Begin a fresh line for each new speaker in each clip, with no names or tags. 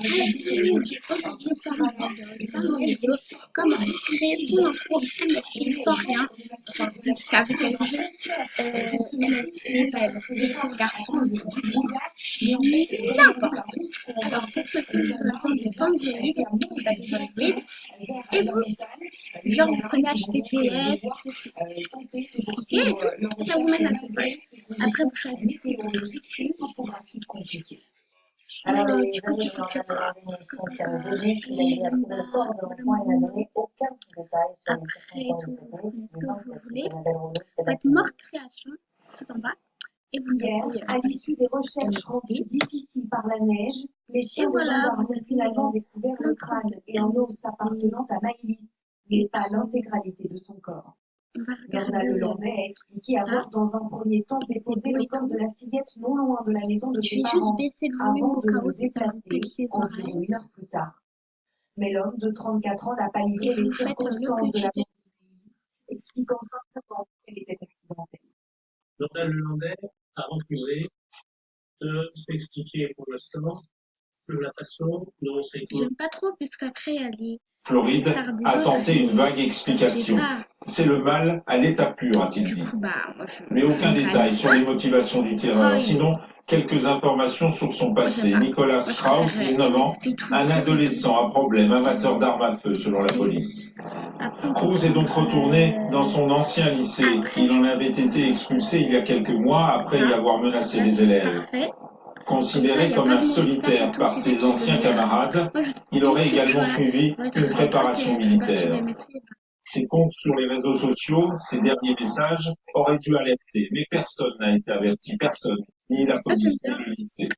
Aujourd'hui, parler de femme au niveau, comment créer son entreprise sans rien, qu'avec quelqu'un, MSP, pas MSP, pour garçon, n'importe. Alors, pour ce faire, vous avez besoin d'Android, vous avez Android, et vous, genre, vous prenez HTTPS, ok, et tout, ça vous met un page. Après, vous choisissez votre
Alors, les
tu
années
peux,
sont venues, il a dit après le corps de l'enfant et n'a donné aucun détail sur les circonstances de
après,
ses
vous prenez ce que vous voulez.
décès.
Faites mort création, tout en bas, et vous
Hier, à l'issue des recherches rendues difficiles par la neige, les chiens de gendarmes ont finalement découvert le crâne et un os appartenant à Maëlys, mais pas l'intégralité de son corps. Lorna Lelandais a expliqué avoir dans un premier temps déposé le corps de la fillette non loin de la maison de ses parents, avant de le déplacer environ 1 heure plus tard. Mais l'homme de 34 ans n'a pas livré les circonstances de la mort, expliquant simplement qu'elle était accidentelle.
Lorna Lelandais a refusé de s'expliquer pour l'instant sur la façon dont c'est.
J'aime pas trop, puisqu'après, elle est.
Floride a tenté une vague explication. C'est le mal à l'état pur, a-t-il dit. Mais aucun détail sur les motivations du tireur. Sinon, quelques informations sur son passé. Nicolas Strauss, 19 ans, un adolescent à problème, amateur d'armes à feu, selon la police. Cruz est donc retourné dans son ancien lycée. Il en avait été expulsé il y a quelques mois après y avoir menacé les élèves. Considéré comme un solitaire par ses anciens camarades, il aurait également suivi une préparation militaire. Ses comptes sur les réseaux sociaux, ses derniers messages, auraient dû alerter, mais personne n'a été averti, personne, ni la police ni le lycée.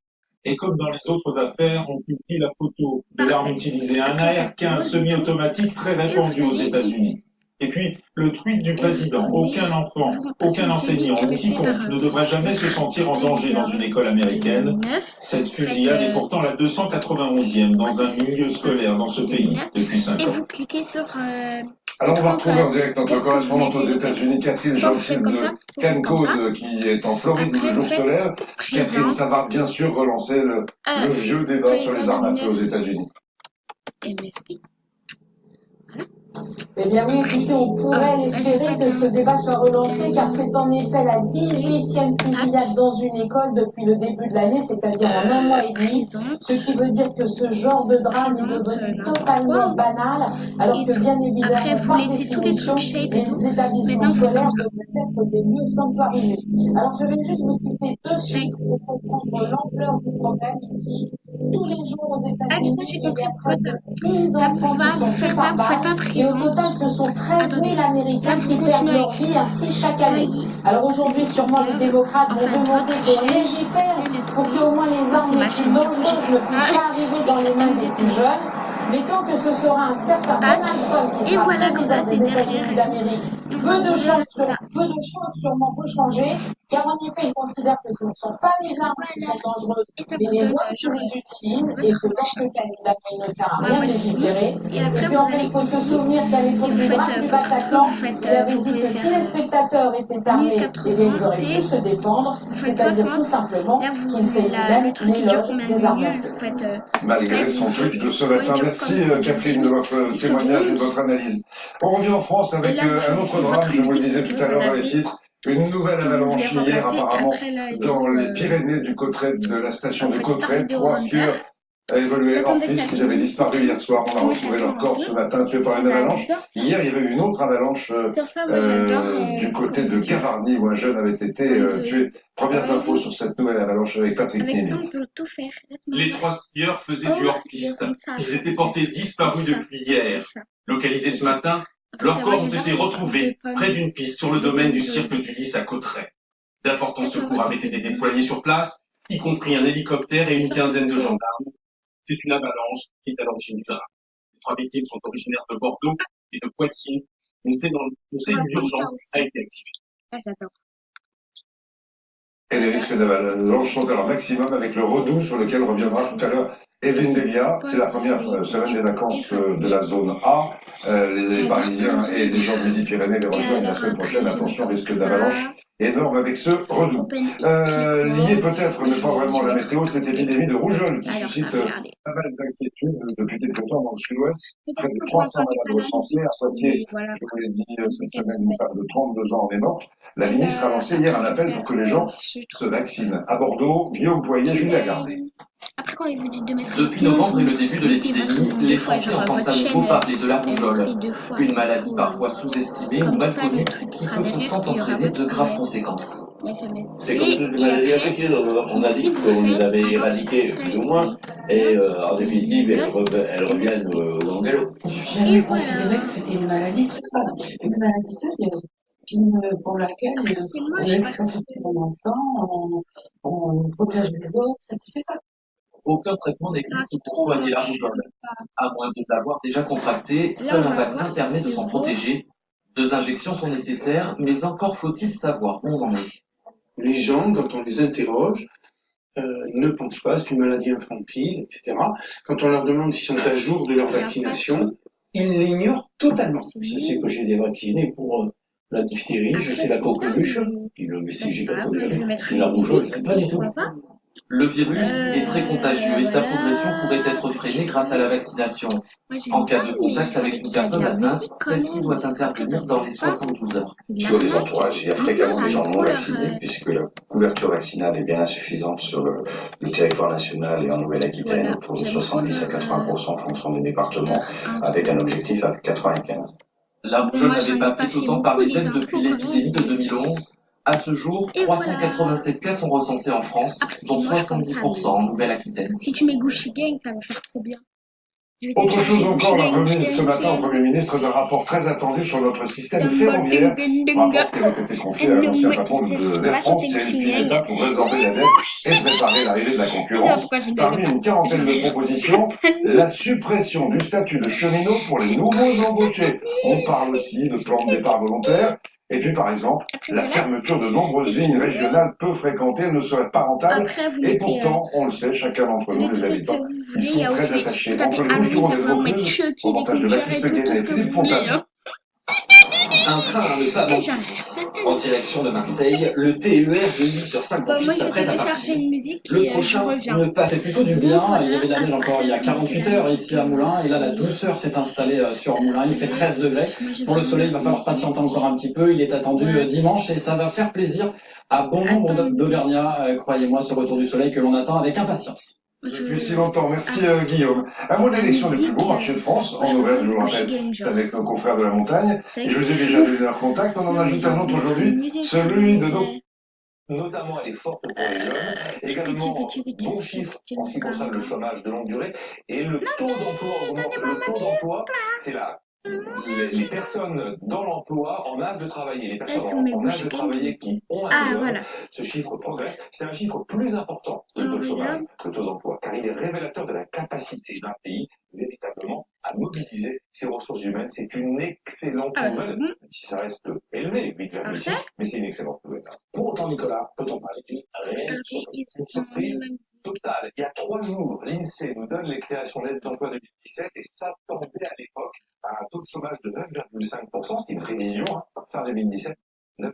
Et comme dans les autres affaires, on publie la photo de l'arme utilisée, un AR-15 semi-automatique très répandu aux États-Unis. Et puis, le tweet du président, aucun enfant, aucun enseignant ou quiconque ne devrait jamais se sentir en danger dans une école américaine. Cette fusillade est pourtant la 291e dans un milieu scolaire dans ce pays depuis 5 ans.
Et vous cliquez sur...
Alors, on va retrouver en direct notre correspondante aux États-Unis, Catherine Gentil de CanCode, qui est en Floride où le jour solaire. Catherine, ça va bien sûr relancer le vieux débat sur les armes à feu aux États-Unis.
MSP.
Eh bien oui, écoutez, on pourrait espérer que ce débat soit relancé, car c'est en effet la 18e fusillade dans une école depuis le début de l'année, c'est-à-dire en 1 mois et demi, ce qui veut dire que ce genre de drame est devenu totalement banal, alors que bien évidemment, par définition, les établissements scolaires devraient être des lieux sanctuarisés. Alors je vais juste vous citer 2 chiffres pour comprendre l'ampleur du problème ici. Tous les jours aux États-Unis, il y a près de 10 enfants qui sont tués par balle, et au total, ce sont 13 000 Américains qui perdent leur vie ainsi chaque année. Alors aujourd'hui, sûrement les démocrates vont demander qu'on légifère pour qu'au moins les armes les plus dangereuses ne puissent pas arriver dans les mains des plus jeunes. Mais tant que ce sera un certain Donald Trump qui sera président des États-Unis d'Amérique, peu de choses sûrement vont changer, car en effet, il considère que ce ne sont pas les armes qui sont dangereuses, mais les hommes qui les utilisent, et que dans ce cas, évidemment, il ne sert à rien de légiférer. Et puis en fait, il faut se souvenir qu'à l'époque du drame du Bataclan, il avait dit que si les spectateurs étaient armés, eh bien, ils auraient pu se défendre, c'est-à-dire tout simplement qu'il fait lui-même l'éloge des armes à feu.
Malgré son truc de ce matin. Merci Catherine de votre témoignage et de votre analyse. On revient en France avec un autre drame, je vous le disais tout à l'heure dans les titres. Une nouvelle avalanche hier apparemment dans les Pyrénées du Cotterêts, de la station de Cotterêts. 3 skieurs a évolué hors piste, ils avaient disparu hier soir, on a retrouvé leur corps ce matin tués par une avalanche. Hier, il y avait eu une autre avalanche du côté de Gavarnie où un jeune avait été tué. Premières infos sur cette nouvelle avalanche avec Patrick Nini.
Les 3 skieurs faisaient du hors-piste. Ils étaient portés disparus depuis hier. Localisés ce matin, leurs corps ont été retrouvés près d'une piste sur le domaine du cirque du Lys à Cotterêts. D'importants secours avaient été déployés sur place, y compris un hélicoptère et une quinzaine de gendarmes. C'est une avalanche qui est à l'origine du drame. Les 3 victimes sont originaires de Bordeaux et de Poitiers. Une cellule d'urgence a été activée.
Et les risques d'avalanche sont à leur maximum avec le Redoux sur lequel reviendra tout à l'heure Evelyne Delia. C'est la première semaine des vacances de la zone A. Les Parisiens et les gens de Midi-Pyrénées les rejoignent la semaine prochaine. Attention, risque d'avalanche énorme avec ce redout. Lié peut-être, mais pas vraiment à la météo, cette épidémie de rougeole qui suscite pas mal d'inquiétudes depuis quelques temps dans le sud-ouest. Près de 300 malades recensés, à Poitiers, je vous l'ai dit cette semaine, une femme de 32 ans en est morte. La ministre a lancé hier un appel pour que les gens se vaccinent. À Bordeaux, Guillaume Poirier, Julia Gardet.
Depuis novembre et le début de l'épidémie, les Français entendent à nouveau parler de la rougeole, une maladie parfois sous-estimée ou mal connue qui peut pourtant entraîner de graves conséquences.
C'est comme toutes les maladies infectieuses, on a dit qu'on les avait éradiquées plus ou moins, et en définitive, elles reviennent au galop.
J'ai jamais considéré que c'était une maladie très grave, une maladie sérieuse. Pour laquelle on laisse consulter mon enfant, on protège les autres, etc.
Aucun traitement n'existe pour soigner la rougeole. À moins de l'avoir déjà contracté, seul un vaccin permet de s'en protéger. 2 injections sont nécessaires, mais encore faut-il savoir où on en est.
Les gens, quand on les interroge, ne pensent pas, c'est une maladie infantile, etc. Quand on leur demande s'ils sont à jour de leur vaccination, ils l'ignorent totalement.
Je sais que j'ai des vaccinés pour la diphtérie, je sais la coqueluche, le BCG 89, la rougeole, je sais pas du tout.
Le virus est très contagieux et sa progression pourrait être freinée grâce à la vaccination. En cas de contact avec une personne atteinte, celle-ci doit intervenir dans les 72 heures.
Sur les entourages, il y a fréquemment des gens non vaccinés, puisque la couverture vaccinale est bien insuffisante sur le territoire national et en Nouvelle-Aquitaine, autour de 70 à 80% en fonction des départements, avec un objectif à 95.
La rougeole n'avait pas fait autant parler d'elle depuis l'épidémie de 2011. À ce jour, 387 cas sont recensés en France, dont 70% en Nouvelle-Aquitaine.
Si tu mets Gucci Gang, ça va faire trop bien.
Autre chose encore, la remise ce matin au Premier ministre d'un rapport très attendu sur notre système ferroviaire, rapport qui avait été confié à l'ancien patron d'Air France, Cyril Pinetta, pour résorber la dette et préparer l'arrivée de la concurrence. Parmi une quarantaine de propositions, la suppression du statut de cheminot pour les nouveaux embauchés. On parle aussi de plan de départ volontaire. Et puis, par exemple, la fermeture de nombreuses lignes régionales peu fréquentées ne serait pas rentable. Et pourtant, on le sait, chacun d'entre nous, les habitants, ils sont très attachés. Entre les Bouches-du-Rhône et le Vaucluse, au montage de Baptiste Guénet et Philippe Fontaine.
Un train à ne pas manquer. En direction de Marseille, le TER de 8h58 s'apprête à partir. Le prochain ne passe.
C'est plutôt du bien. Il y avait de la neige encore il y a 48 heures ici à Moulins. Et là, la douceur s'est installée sur Moulins. Il fait 13 degrés. Pour le soleil, il va falloir patienter encore un petit peu. Il est attendu dimanche et ça va faire plaisir à bon nombre d'Auvergnats. Croyez-moi, ce retour du soleil que l'on attend avec impatience.
Depuis si longtemps. Merci Guillaume. Un mot de l'élection du plus beau marché de France, en Auvergne, je vous rappelle, c'est avec nos confrères de la montagne. Et je vous ai déjà donné leur contact. On en ajoute un autre aujourd'hui, celui de nos...
Notamment, elle est forte pour les jeunes. Également, bon chiffre en ce qui concerne le chômage de longue durée. Et le taux d'emploi augmente. Le taux d'emploi, c'est les personnes dans l'emploi en âge de travailler, les personnes en âge de travailler qui ont un job, ce chiffre progresse. C'est un chiffre plus important que le taux de chômage, le taux d'emploi, car il est révélateur de la capacité d'un pays véritablement à mobiliser ses ressources humaines. C'est une excellente nouvelle, même si ça reste élevé, 8,6, mais c'est une excellente nouvelle. Pour autant, Nicolas, peut-on parler d'une réelle surprise, une surprise totale? Il y a 3 jours, l'INSEE nous donne les créations nettes d'emploi 2017 et s'attendait à l'époque à un taux de chômage de 9,5%, c'était une prévision, fin 2017, 9,4%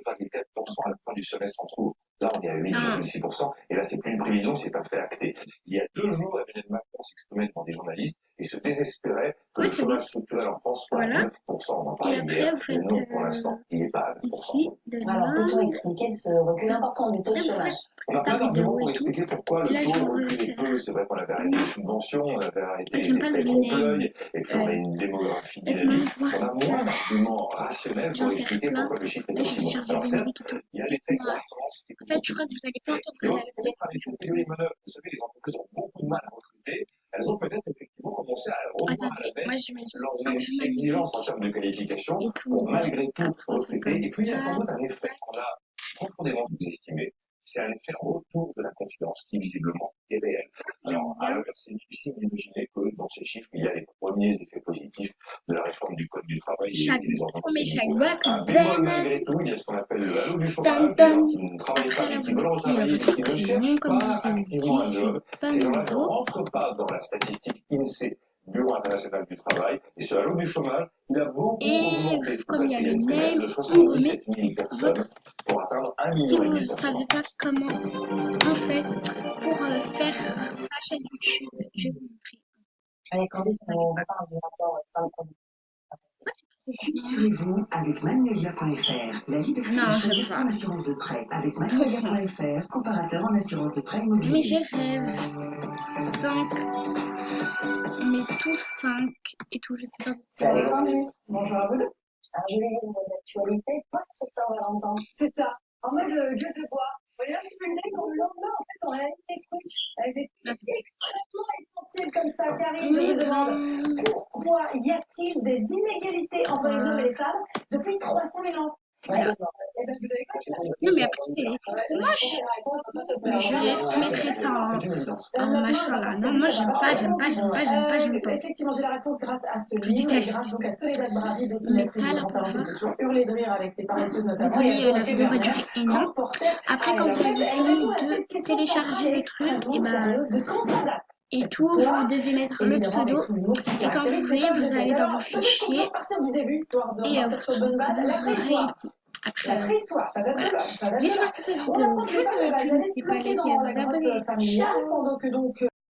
à la fin du semestre en cours. Là, on est à 8,6%, et là, c'est plus une prévision, c'est un fait acté. Il y a 2 jours, Emmanuel Macron s'exprimait devant des journalistes et se désespérait que le chômage structurel en France soit à 9%. On en parlait hier, mais non, pour l'instant, il n'est pas à 9%.
Alors, peut-on expliquer ce recul important du taux de chômage?
On a plein d'arguments pour expliquer pourquoi le taux reculait peu. C'est vrai qu'on avait arrêté les subventions, on avait arrêté les effets trompe-l'œil, et puis on a une démographie dynamique. On a moins d'arguments rationnels pour expliquer pourquoi le chiffre est aussi bon. Alors certes, il y a l'effet croissance qui est
En fait, je crois que vous allez pas entendre
mais aussi peut-être avec une pénurie de manœuvre. Vous savez, les entreprises ont beaucoup de mal à recruter. Elles ont peut-être effectivement commencé à revoir à la baisse leurs exigences en termes de qualification pour malgré tout recruter. Et puis il y a sans doute un effet qu'on a profondément sous-estimé. C'est un effet retour de la confiance qui visiblement est réel. Alors, à l'inverse, c'est difficile d'imaginer que dans ces chiffres, il y a les premiers effets positifs de la réforme du Code du travail et des entreprises. Un bémol malgré tout, il y a ce qu'on appelle le halo du chômage, des gens qui ne travaillent pas et qui veulent retravailler et qui ne cherchent pas activement un job. Ces gens-là ne rentrent pas dans la statistique INSEE, Bureau international du travail, et ce halo du chômage, Il a beaucoup augmenté tout
comme il y a le
quatrième
name,
de
on remet
77 000 personnes pour atteindre 1,5
si
million
vous
de
ne savez pas comment on fait pour faire sa chaîne YouTube, je vais vous montrer.
Allez, Candice, on parle du rapport femme-homme.
Culturez-vous avec Magnolia.fr, la leader de gestion d'assurance de prêt. Avec Magnolia.fr, comparateur en assurance de prêt immobilier.
Mais je rêve. 5. On met tous 5 et tout, je sais pas
Salut
pourquoi.
Candice, bonjour à vous deux. Alors, je vais lire une actualité post-Saint-Valentin.
C'est ça, en mode gueule de bois. Vous voyez un petit peu l'idée quand le lendemain, en fait, on réalise des trucs avec des trucs extrêmement essentiels comme ça. Karine, je me demande, pourquoi y a-t-il des inégalités entre les hommes et les femmes depuis 300 000 ans?
Voilà.
Et parce que vous savez quoi,
Non mais après c'est trop moche. Je mettrai ça en machin là. Non moi j'aime pas.
Effectivement, j'ai la réponse grâce à ce
Je
livre,
déteste.
grâce donc à Soledad Bravi,
Mais
dessinatrice
ça
de
là
Grand
pour
Talent, qui
voir.
peut toujours hurler de rire avec ses paresseuses notamment.
Désolée, la vidéo va durer énorme. Après quand vous avez fini de télécharger le truc, et tout, vous devez mettre le pseudo et quand vous voulez, vous allez dans vos fichiers et vous aurez ici. Après, voilà. J'espère que cette vidéo vous aura plu. N'hésitez pas à liker et à vous abonner. Ciao.